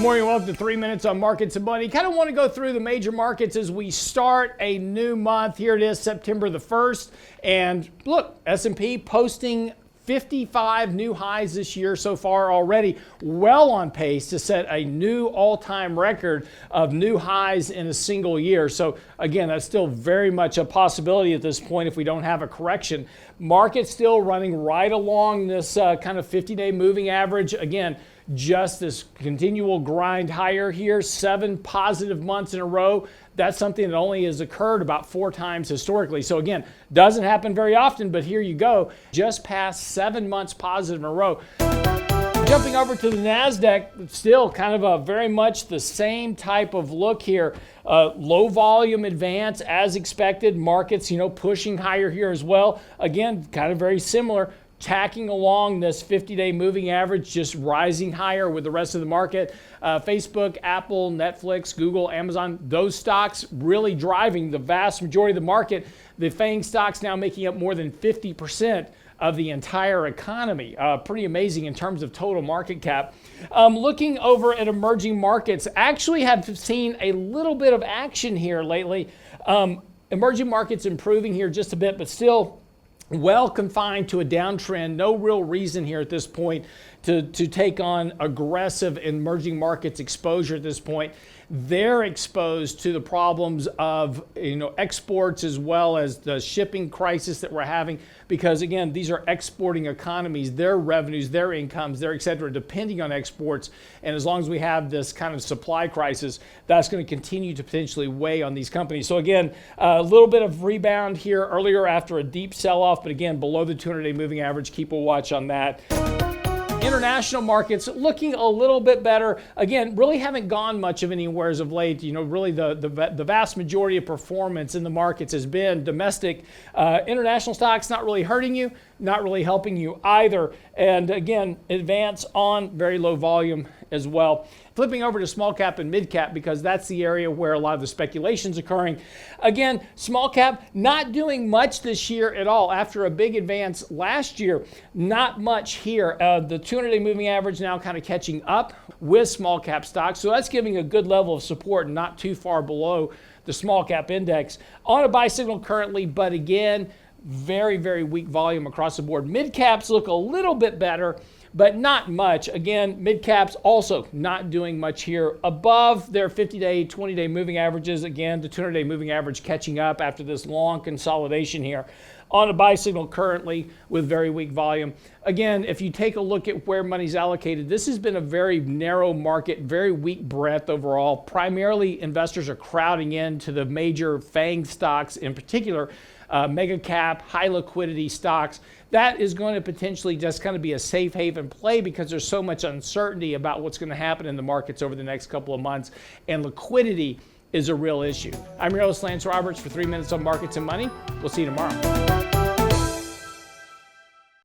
morning, welcome to 3 Minutes on Markets and Money. Kind of want to go through the major markets as we start a new month. Here it is, September the 1st. And look, S&P posting 55 new highs this year so far already, well on pace to set a new all-time record of new highs in a single year. So again, that's still very much a possibility at this point if we don't have a correction. Market still running right along this kind of 50-day moving average. Again, just this continual grind higher here, 7 positive months in a row. That's something that only has occurred about 4 times historically. So again, doesn't happen very often, but here you go. Just past 7 months positive in a row. Jumping over to the NASDAQ, still kind of a very much the same type of look here. Low volume advance as expected. Markets, pushing higher here as well. Again, kind of very similar. Tacking along this 50-day moving average, just rising higher with the rest of the market. Facebook, Apple, Netflix, Google, Amazon, those stocks really driving the vast majority of the market. The FAANG stocks now making up more than 50% of the entire economy. Pretty amazing in terms of total market cap. Looking over at emerging markets, actually have seen a little bit of action here lately. Emerging markets improving here just a bit, but still well confined to a downtrend. No real reason here at this point to take on aggressive emerging markets exposure at this point. They're exposed to the problems of exports as well as the shipping crisis that we're having, because again, these are exporting economies. Their revenues, their incomes, their et cetera, depending on exports. And as long as we have this kind of supply crisis, that's going to continue to potentially weigh on these companies. So again, a little bit of rebound here earlier after a deep sell-off, but again, below the 200-day moving average. Keep a watch on that. International markets looking a little bit better. Again, really haven't gone much of anywhere as of late. Really the vast majority of performance in the markets has been domestic. International stocks not really hurting you, not really helping you either. And again, advance on very low volume as well. Flipping over to small cap and mid cap, because that's the area where a lot of the speculation's occurring. Again, small cap not doing much this year at all. After a big advance last year, not much here. The 200-day moving average now kind of catching up with small cap stocks. So that's giving a good level of support, not too far below the small cap index. On a buy signal currently, but again, very, very weak volume across the board. Mid caps look a little bit better, but not much. Again, mid caps also not doing much here. Above their 50-day, 20-day moving averages. Again, the 200-day moving average catching up after this long consolidation here. On a buy signal currently with very weak volume. Again, if you take a look at where money's allocated, this has been a very narrow market, very weak breadth overall. Primarily, investors are crowding into the major FAANG stocks, in particular, mega cap, high liquidity stocks. That is going to potentially just kind of be a safe haven play because there's so much uncertainty about what's going to happen in the markets over the next couple of months, and liquidity is a real issue. I'm your host, Lance Roberts, for 3 Minutes on Markets and Money. We'll see you tomorrow.